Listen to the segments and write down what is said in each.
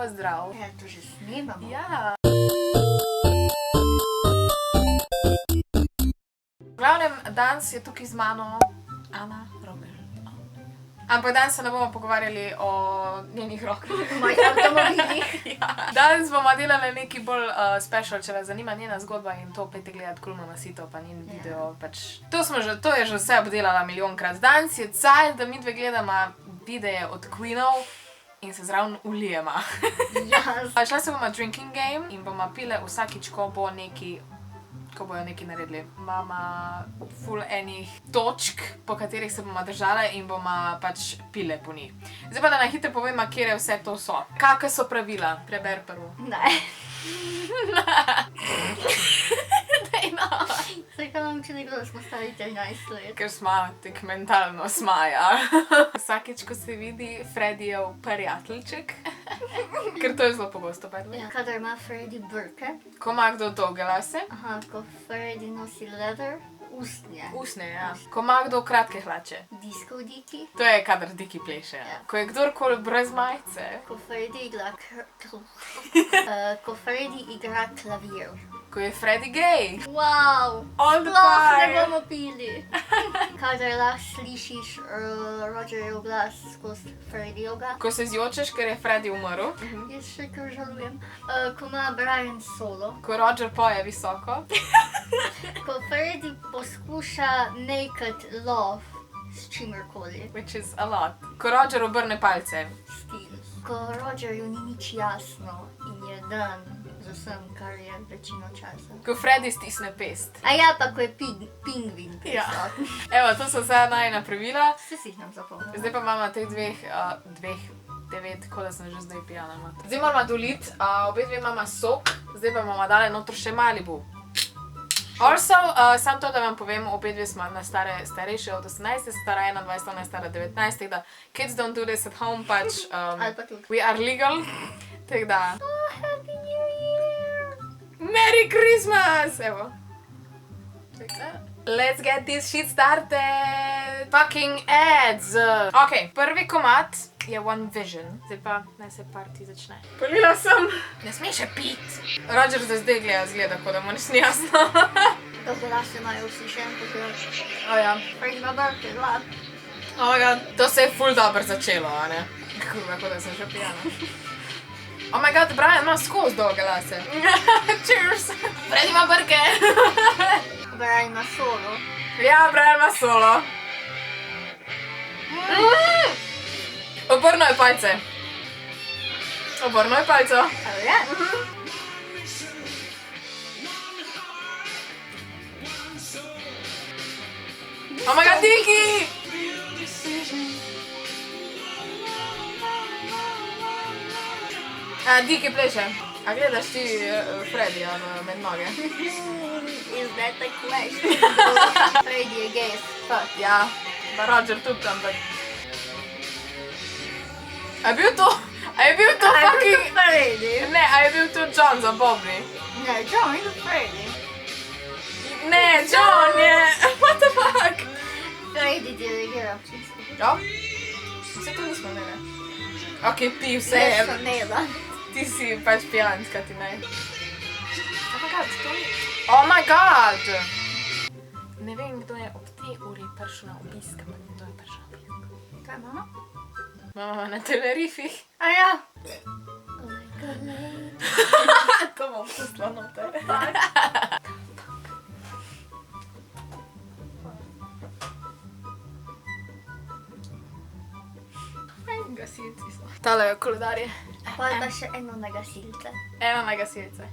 pozdrav. Ja, to že snemamo. Ja. V glavnem, danes je tukaj z mano Ana Roger. Ampak danes se ne bomo pogovarjali o njenih rokah. Mojih avtomobilih. Ja. Danes bomo delali nekaj bolj special, če vas zanima njena zgodba in to pejte gledati Kulno Masito, pa njen video. Pač. To je že vse obdelala milijonkrat. Danes je cajt, da mi dve gledamo videe od Queenov in se zraven ulijema. Ja. Šla se bomo drinking game in bomo pile vsakič, ko bojo nekaj naredili. Mama ful enih točk, po katerih se bomo držale in bomo pač pile po njih. Zdaj pa da na hitro povem, kje vse to so. Kakve so pravila? Preber prvo. Ne. Dej no. Zakaj nam če nekdo, da smo stari 13 let? Ker smo tak mentalno smaja. Vsakič, ko se vidi Freddyjev prijateljček, ker to je zelo pogosto, by the way. Ja, kadar ima Freddy brke. Ko ima kdo dolge lase. Aha, ko Freddy nosi leather. Ustnje. Usne, ja. Ko ima kdo kratke hlače. Disco Diki. To je kadar Diki pleše. Ja. Ko je kdorkoli brez majice. Ko Freddy igra ko Freddy igra klavir. Ko je Freddy gay. Wow! On the Sploh ne fire. bomo pili. Kadar lahko slišiš Rogerjev glas skozi Freddyjevga. Ko se zjočeš, ker je Freddy umrl. Jaz še kar žalujem. Ko ima Brian solo. Ko Roger poje visoko. Ko Freddy poskuša naked love s čimerkoli. Which is a lot. Ko Roger obrne palce. Stil. Ko Rogerju ni nič jasno in je dan z vsem, kar je večino časa. Ko Freddy stisne pest. A ja, pa ko je pingvin Ja. prisoten. Evo, to so vse najina pravila. Vse si jih nam zapomnila. Zdaj pa imamo teh dveh, 9, kot da sem že zdaj pijana. Zdaj moramo doliti, obe dve imamo sok, zdaj pa bomo dali noter še Malibu. Also, samo to, da vam povem, obe dve smo na starejše od 18, stara 21, ona je stara 19, da kids don't do this at home, pač Ali pa tudi. we are legal, tako da Oh, Happy New Year! Merry Christmas! Evo. Let's get this shit started! Fucking ads! Ok, prvi komad je One Vision. Zdaj pa naj se party začne. Polila sem! Ne smeš še pit! Roger zdaj zgleda, kot da mu nič ni jasno. Dolgo lase imajo vsi še en pogled. O ja. Freddy ima brke, glad. Oh my god. To se je ful dobro začelo, a ne? Kurva, kot da sem še pijana. Oh my god, Brian ima skozi dolge lase. Cheers! Freddy ima brke! Brian ima solo. Ja, Brian ima solo. Obrno je palce. Obrno je palco. Ali je? Oh my god, Diki! Diki pleše. A gledaš ti Freddyja med noge? Is that a question? Freddy je gay as fuck. Ja, pa Roger tudi, ampak... A je bil to fucking... Freddy? Ne, a je bil to John za Bobby? Ne, John je Freddy. Ne, John je... What the fuck? Freddy dirigira občinsko. Ja? Vse to nismo imeli. Ok, pi, vse Ne, je. sem nela. Ti si pač pijanska, ti ne. Oh my god, to ni... Oh my god! Ne vem, kdo je ob tej uri prišel na obisk, ampak kdo je prišel na obisk. Kaj mama? Mama na Tenerifih. A ja. To bom pustila noter. Gasilci so. Tale je koledarje. Pol pa še eno na gasilce. Eno na gasilce.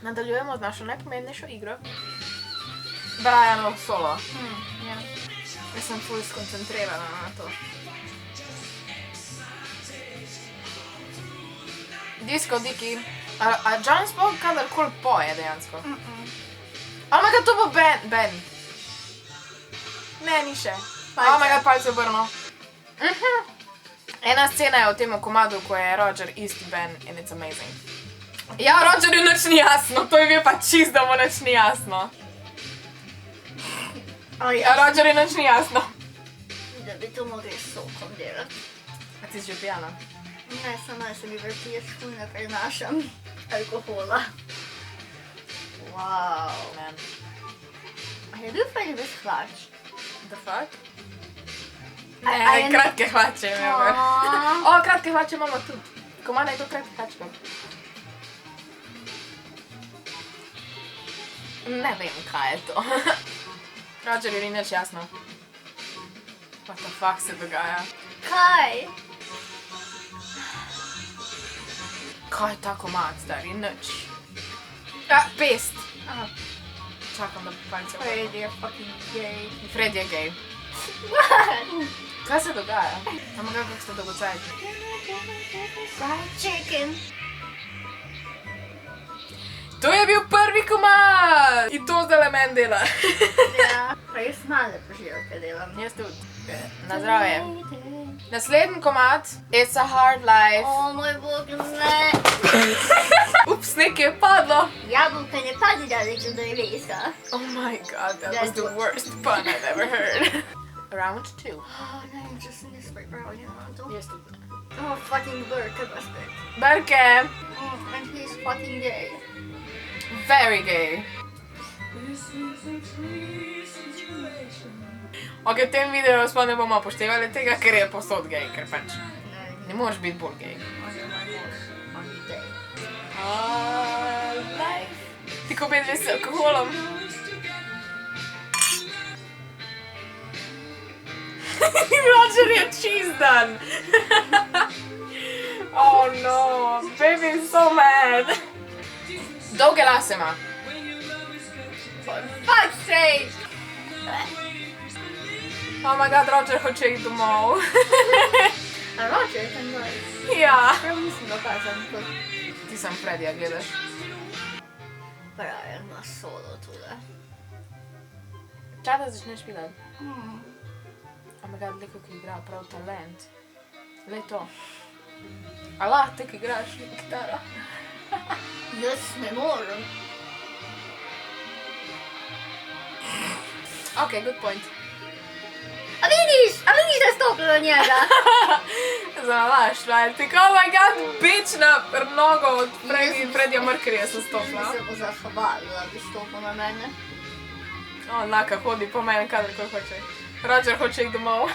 Nadaljujemo z našo najpomembnejšo igro. Brianov solo. Ja. Jaz sem ful skoncentrirana na to. Disco Diki. A John sploh kadarkoli poje dejansko? Oh my god, to bo Ben. Ne, ni še. Oh my god, palce obrno. Ena scena je v tem komadu, ko je Roger isti Ben and it's amazing. Ja, Rogerju nič ni jasno, to je bil pa čist, da mu nič ni jasno. Ja, Rogerju nič ni jasno. Da bi to mogli s sokom delati. A ti si že pijana? Ne, samo se mi vrti, jaz ful ne prenašam alkohola. Wow. Man. A je bil Freddy brez hlač? The fuck? A Ne, je kratke hlače imamo. Aaa. O, kratke hlače imamo tudi. Komada je to kratke hlačke. Ne vem, kaj je to. Roger, ni nič jasno. What the fuck se dogaja? Kaj? Kaj je ta komad, stari? Nič. Ja, pest. Aha, Čakam, da palce. Freddy je fucking gay. Fred je gej. What? Kaj se dogaja? Ampak kako ste dolgocajti? Fried chicken. To je bil prvi komad! In to zdaj meni dela. Ja. Pa jaz male požirke delam. Jaz tudi. Na zdravje. Naslednji komad, It's a Hard Life. O moj bog, ne. Ups, nekaj je padlo. Jabolka ne padi daleč od drevesa. Oh my god, that was the worst pun I've ever heard. Round 2. Oh, ne, če se ne sprepravljam na to. Jaz tudi. Oh, fucking Burke, bastard. Berke, Oh, and he's fucking gay. very gay. Ok, v tem videu sploh ne bomo upoštevali tega, ker je posod gej, ker pač ne moreš biti bolj gej. On je moj mož. On je gay. Life. Ti ko bedve s alkoholom. Roger je čizdan. Oh no, baby is so mad. Dolge lase ima. For fuck's sake. Oh my god, Roger hoče iti domov. A Roger, ten moj. Ja. Prav nisem dokazan kot Ti sam Freddyja gledaš. Brian ima solo tule. Čaj da začneš videti. Oh my god, liko ki igra prav talent. Glej to. Allah, ti ki igraš kitara. Jaz ne morem. Ok, good point. A vidiš da je stopila njega? Zavalaš, right? Tik, oh my god, bitch na nogo od Freddija Mercuryja sem stopila. Se bo zahabalila, da bi stopil na mene. O, Naka hodi po meni, kadarkoli hoče. Roger hoče iti domov.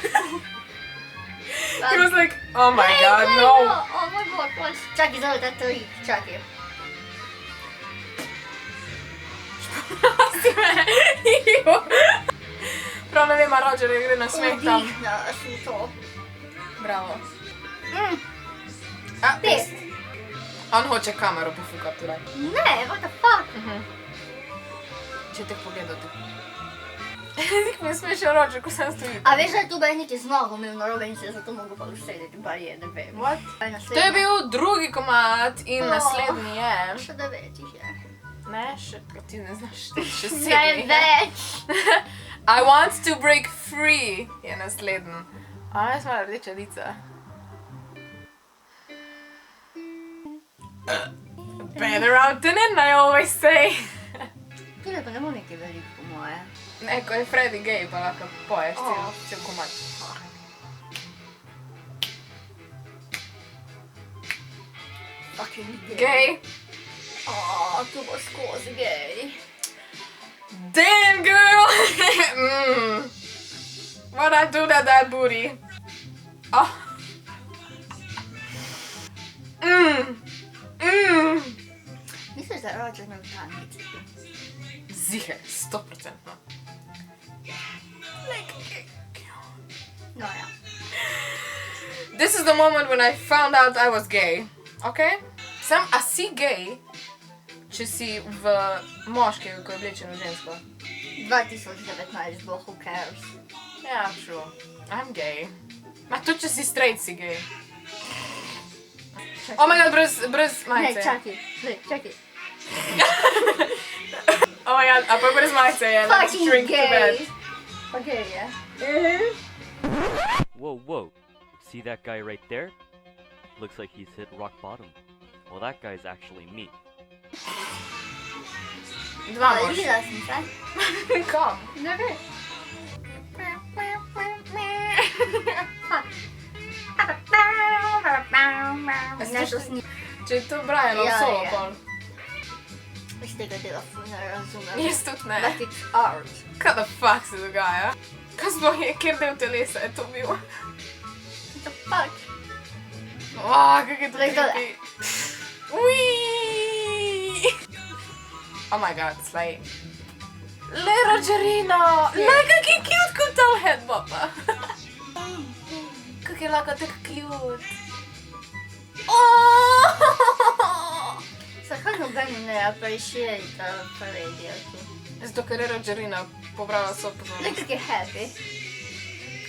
He was like, oh my god, no. Oh moj bog, čakaj, zdaj ta trik, čakaj. Si me, jo. Prav ne vem, a Roger je gre na smeh tam. Vdihnila sem to. Bravo. A, Pest. On hoče kamero pofukati, torej. Ne, what the fuck? Če te pogledati. Nik mi je smešal Roger, ko sem stojil. A veš, da je tu Beniki z nogo imel narobe in se je zato mogel pa usedeti, bar je, ne vem. What? Kaj To naslednja? je bil drugi komad in Oh. naslednji je... Še 9 jih je. Ne, še, ti ne znaš, še Ne 7. več. I want to break free je naslednji. A, jaz imam rdeča lica. Better out than in, I always say. Tule pa ne bo nekaj veliko po moje. Ne, ko je Freddy gay, pa lahko poješ Oh. cel komad. Fucking gay. Gay? Oh, tu bo skozi gay. Damn, girl! What I do to that booty? Oh. Misliš, da je Roger imel tangice? Ziher, 100%. No ja. This is the moment when I found out I was gay. Okay? A si gay, če si v moškega, ko je oblečen v žensko? 2019 bo, who cares? Yeah, true. I'm gay. Ma tudi če si straight, si gay. Oh my god, brez Ne, majice. čakaj. Oh my god, a pa brez majice je, let's Fucking drink to bed. gay. Pa gay je. Whoa, whoa. See that guy right there? Looks like he's hit rock bottom. Well, that guy's actually me. Dva moraš. Videla sem se. Kam? Ne vem. Nešto s njim. Če je to Brianov Ja, solo je. pol. Iz tega dela ful ne razumem. Jaz tudi ne. But it's art. Kaj the fuck se dogaja? Kaj sploh je, kjer del telesa je to bil? What the fuck? Kak je to Glej tole. creepy. Uiii. Oh my god, slej. Le Rogerino! Le, kak je cute kot ta headboppa. Kak je lahko tako cute. Zakaj nobeni ne appreciate Paredia tu? Zato, ker je Rogerina pobrala so pozornost. Le kak je happy.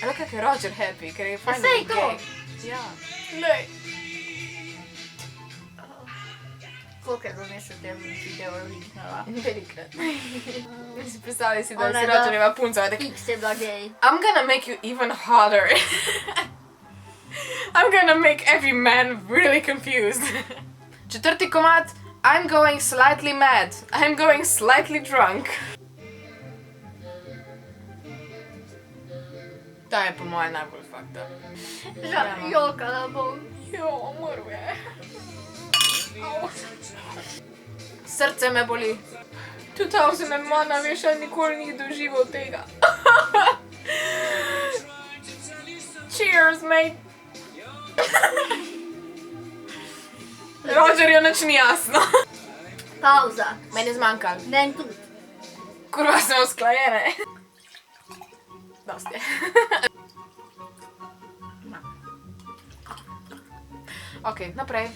Le, kak je Roger happy, ker je fajn, saj da to. je gay. Ja. Lej. Koliko je domislite video linknala? Velikrat. Si predstavljaj si, da Ona si je bila- Rogerjeva punca, je tako, X je bila gay. I'm gonna make you even hotter. I'm gonna make every man really confused. Četrti komad, I'm going slightly mad. I'm going slightly drunk. Ta je po moje najbolj fucked up. Žal, jokala bom. Jo, umrl je. Au. Srce me boli. 2001, veš, ja nikoli ni doživel tega. Cheers, mate. Rogerju nič ni jasno. Pauza. Meni je zmanjkalo. Meni tudi. Kurva smo usklajene. Dosti je. Ok, naprej.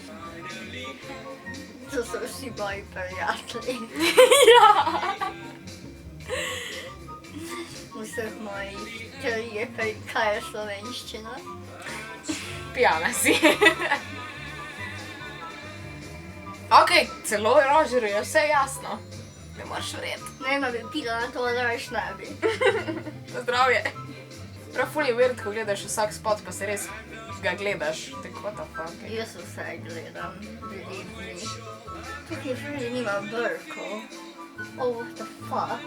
To so vsi moji prijatelji. Ja. Vseh mojih teorije, kaj je slovenščina. Pijana si. Ok, celo Rogerju je vse jasno. Ne moreš verjeti. Ne, ma bi pila na to, da več ne bi. Zdravje. Prav ful je weird, ko gledaš vsak spot, pa se res ga gledaš. Tako, what the fuck. Jaz vse gledam, believe me. Tukaj vrli nima brkov. Oh, what the fuck.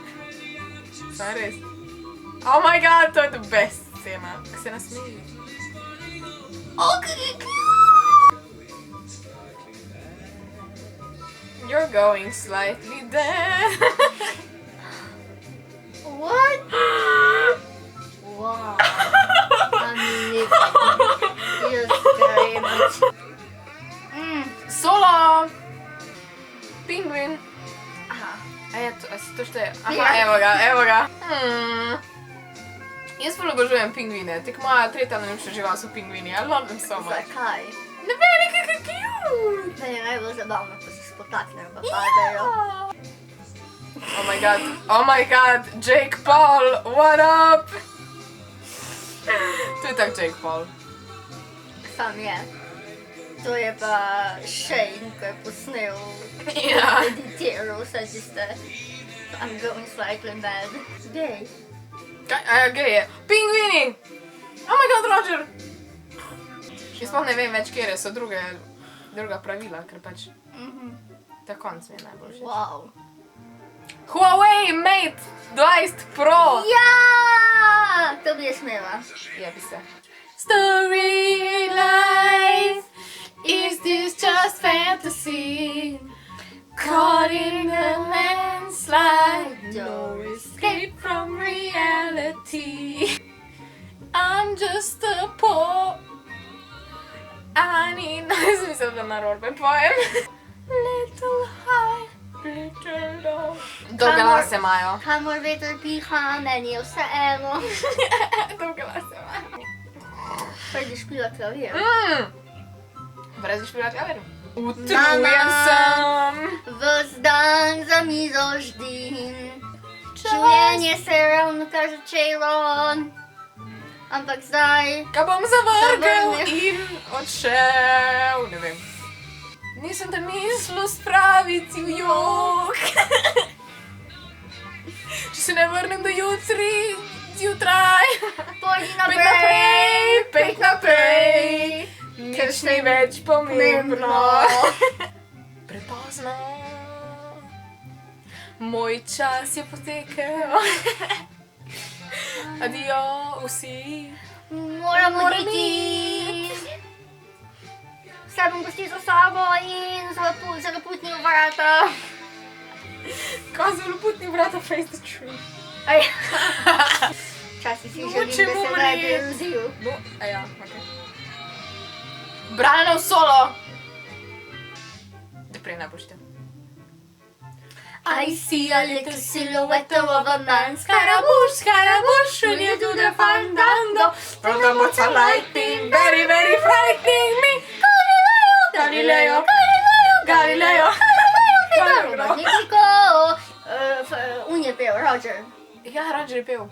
Saj res. Oh my god, to je the best scena. Ko se nasmeji. Oh, kak je cute! You're going slightly dead. What? Wow. I'm living. Yes, very much. Solo! Pingvin. Aha. A je to, a si to šteje? Aha, Ja. evo ga. Jaz ful obožujem pingvine, tako moja tretja najljubša žival so pingvini, I love them so much. Zakaj? Ne vem, kak je cute! Meni je najbolj zabavno, ko se spotaknejo pa padajo. Oh my god, Jake Paul, what up? To je tak Jake Paul. Sam je. To je pa Shane, ko je posnel, Ja. editiral vse tiste I'm going slightly mad. Gay. Kaj, a gej je? Pingvini! Oh my god, Roger! Jaz sploh ne vem več, kjer so druga pravila, ker pač ta konc mi je najbolj všeč. Wow. Huawei Mate 20 Pro! Ja! To bi je smela. Jebi se. Story life, is this just fantasy? Caught in a landslide, no escape from reality. I'm just a poor... I need... Nisem mislila, da narobe pojem. Little high, little low. Dolge lase imajo. Kamor veter piha, meni je vse eno. Dolge lase imajo. Predi špila klavir. Brez špila klavir. Mama. Utrujen sem. Ves dan za mizo ždim. Življenje se je ravno kar začelo. Ampak zdaj... Ga bom zavrgel Zavrnil. in odšel. Ne vem. Nisem te mislil spraviti v jok. Če se ne vrnem do jutri, zjutraj. Pojdi Pejt naprej. naprej, pejt naprej. Nič ni več pomembno. Prepozno. Moj čas je potekel. Adijo vsi. Moramo Moram iti. Chciałabym go z sobą i zaputnił warata. Казвам путни брата face the tree. Ej. Czasy się Muczy żeby mu se nagrodził. No, a ja, okej. Brano solo! Prej najbolj te. I see a little silhouette of a man. Scaramouche, Scaramouche, should you do the fandango? From the what's a lightning, very, very frightening me. Galileo, Galileo, Galileo. Galileo. Nie tylko Unię był Roger. Ja Roger pil.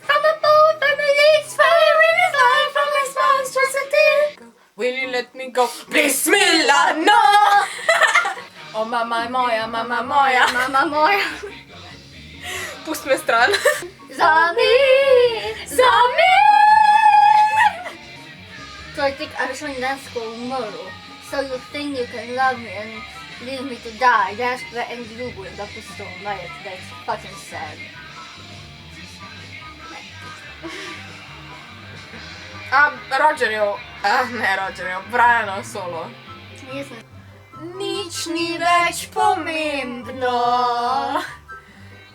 From a boat, from a lake's fire in his life, from his monstrous a tear. Will you let me go? Bismillah, no! O mama moja, mama moja. Mama moja. Pust me stran. Za mi. Tortik arsondansko umoru. So you think you can love me and leave me to die. That's the end lugu da pustą majet. That's fucking sad. A Rogerju, ne Rogerju, Briano solo. Jest Nič ni več pomembno.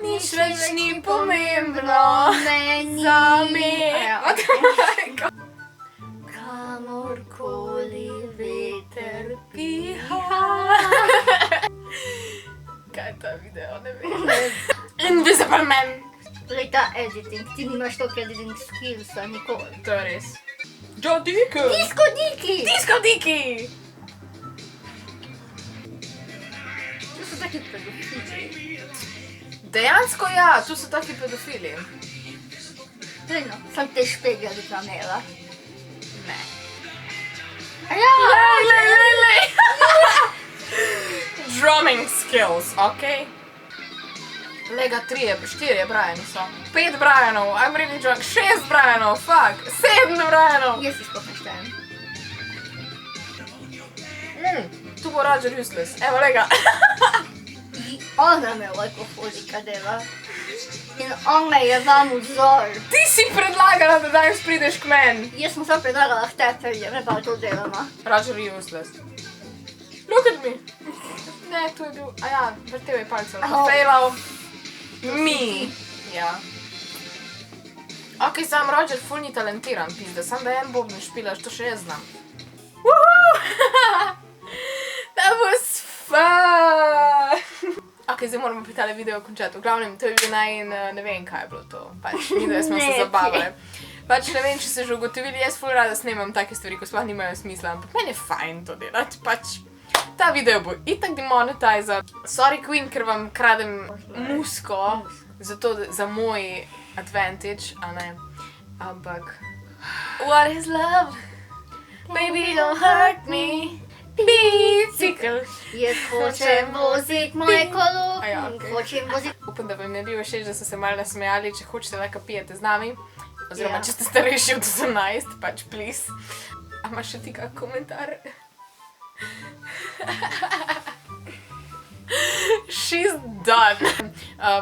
Nič več ni pomembno. meni. Za me. Kamorkoli veter Piha. Kaj je ta video, ne vem. Invisible Man. Torej ta editing, ti nimaš toliko editing skillsa nikoli. To je res. Joe Dicker. Disco Diki! Disco Diki. To so taki pedofili. Dejansko ja, tu so taki pedofili. No, sam te špegla do kamera. Ne. A ja! Lej. Drumming skills, okej? Lega 4 Briani so. 5 Brianov, I'm really drunk. 6 Brianov, fuck. 7 Brianov. Jesteś pochaszczałem. Tu bo Roger useless. Evo, lega. I ona me alkoholika dela. In ona je vam vzor. Ti si predlagala, da danes prideš k meni. Jaz sem sam predlagala k te pelje, ne pa to delama. Roger je useless. Look at me. Ne, tu je bil, a ja, vrtel je palce. Oh. Failal. Me. Ja. Ok, sam Roger ful ni talentiran, pizda. Sam da en bobne špilaš, to še jaz znam. Woohoo! That was fun! Ok, zdaj moramo pri tale video končati. V glavnem, to je bil ne vem, kaj je bilo to. Pač, mi da smo se Ne. zabavali. Pač ne vem, če ste že ugotovili, jaz ful rada snemam take stvari, ko sploh nimajo smisla, ampak meni je fajn to delati, pač. Ta video bo itak demonetizer. Sorry Queen, ker vam kradem musko, za moj advantage, a ne. Ampak... What is love? Baby, don't hurt me. Bicikl. Jaz hočem vozit moje kolo, A ja, okej. hočem vozit. Upam, da vam ne bi všeč, da ste se malo nasmejali, če hočete lahko pijete z nami. Oziroma, Ja. če ste starejši od 18, pač please. A imaš še ti kak komentar? She's done.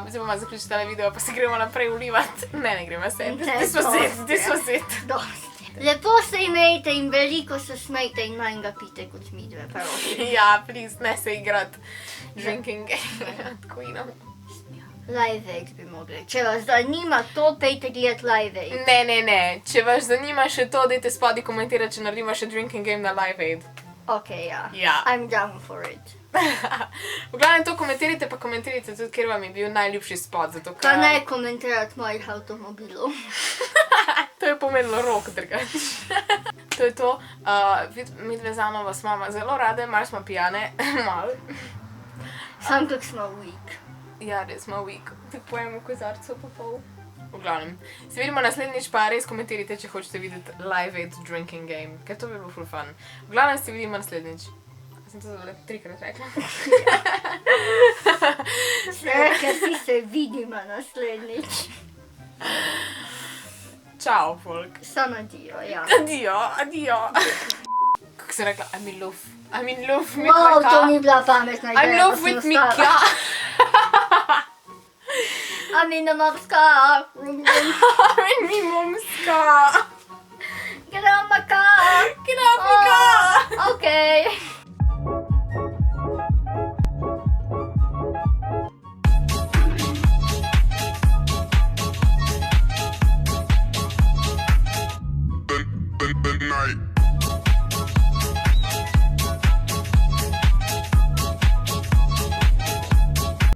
Zdaj bomo zaključili tale video, pa se gremo naprej ulivati. Ne gremo se. Ne, This was it. Dosti. Lepo se imejte in veliko se smejte in manj ga pite kot mi dve, prosim. Ja, please, ne se igrat drinking game od Queenom. Live Aid bi mogli. Če vas zanima to, pejte gledat Live Aid. Ne. Če vas zanima še to, dajte spodaj komentirati, če naredimo še drinking game na Live Aid. Ok, ja. Ja. I'm down for it. V glavnem to komentirajte, pa komentirajte tudi, kjer vam je bil najljubši spot, zato Pa ker... ne komentirati mojih avtomobilov. To je pomenilo rok drugač. To je to. Mi dve z Ano vas imamo zelo rade, malo smo pijane. Malo. Sam kak smo weak. Ja, res smo weak. Tako pojemo kozarcev pa pol. V glavnem. Se vidimo naslednjič, pa res komentirajte, če hočete videti Live Aid drinking game, ker to bi bilo ful fun. V glavnem se vidimo naslednjič. Sem to zelo 3-krat rekla. Ker si se vidimo naslednjič. Čau, folk. Samo dio, ja. Adio. Kako sem rekla, I'm in love. I'm in love, mi Wow, to Mika. ni bila pametna ideja. I'm in love pa sem with ostala. Mika. I'm in the mom's car. I'm in mi momska. Get Get out my car! Get off Oh,